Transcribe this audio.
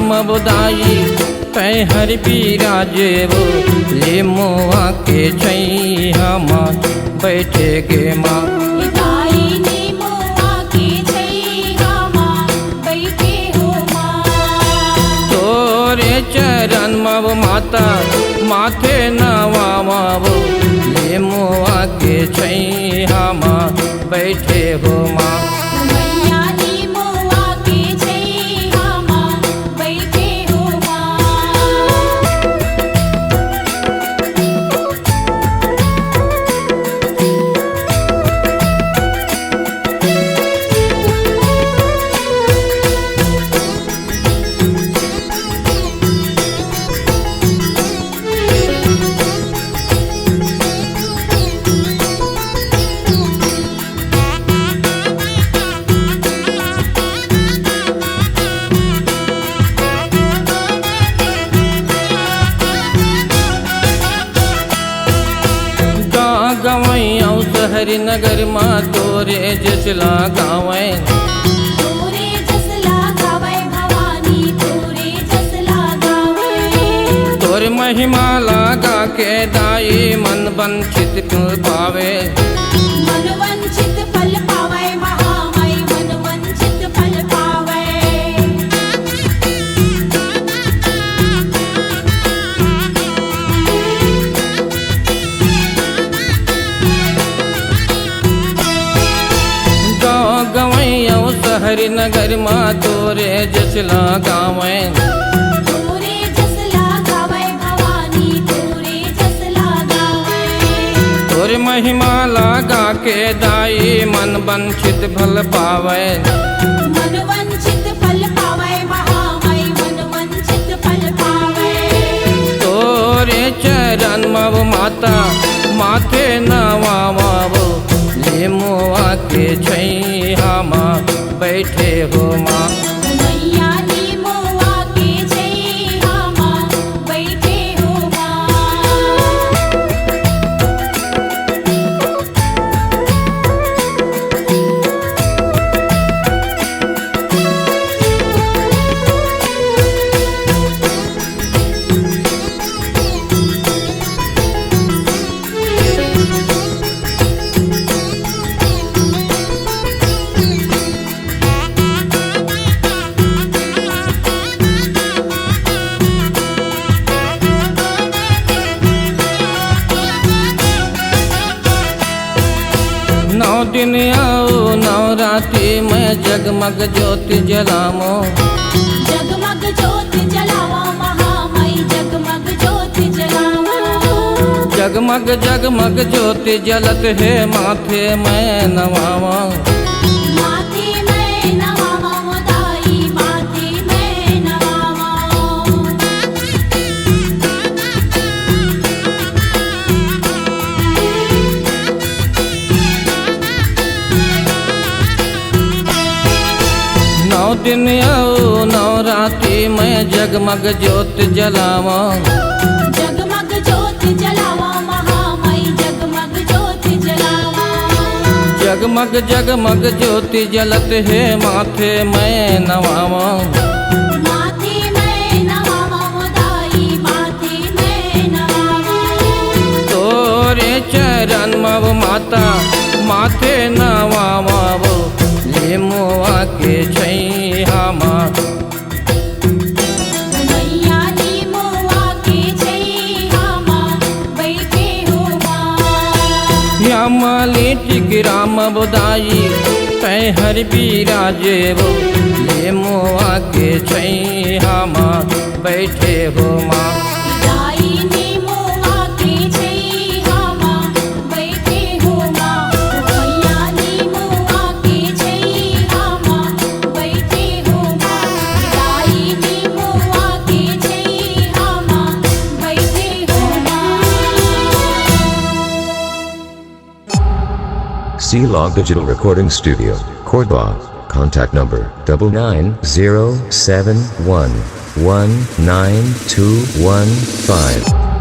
राम बुदाई तै हरि बिराजेवो ले मुआ के छैया माँ बैठे गे माँ। तोरे चरण मव माता माथे नवावो ले मुआ के छैया माँ बैठे हो माँ। हरि नगर माँ तोरे जसला गावे तोरे महिमा लगा के दाई मन वंचित फल पावे। मन वंचित फल पावे महामय मन वंचित फल पावे। हरि नगर माँ तोरे जसला गावे तोरे महिमा लगा के दाई मन वंचित फल पावे। मन वंचित फल पावे महामय मन वंचित फल पावे। तोरे चरण मव माता माथे नवावो ले मुआ के छैया माँ बैठे हो माँ। मैया नी मुआ के छैया माँ बैठे हो माँ। नौ दिन आओ नवरात्रि में जगमग ज्योति जलामो जगमग ज्योति जलावा महामय जगमग ज्योति जलावा। जगमग जगमग ज्योति जलत है माथे में नवावा। माथे में नवावा मुदाई माथे में नवावा। नौ दिन आओ नवरात्रि में जगमग ज्योति जलावा। जगमग ज्योति जलावा महामय जगमग ज्योति जलावा। जगमग जगमग ज्योति जलत है माथे में नवावा। माथे में नवावा मुदाई माथे में नवावा। तोरे चरण मव माता माथे नवावो ले मुआ के छैया माँ। मैया नी मुआ के छैया माँ बैठे हो माँ। श्यामली टिक राम बुदाई तै हरि बिराजेवो ले मुआ के छैया माँ बैठे हो माँ। दाई नी मुआ के छैया माँ बैठे हो माँ। मैया नी मुआ के छैया माँ बैठे हो माँ। दाई नी मुआ के छैया माँ बैठे हो माँ। C-Log Digital Recording Studio, Cordoba. Contact number 99071192115.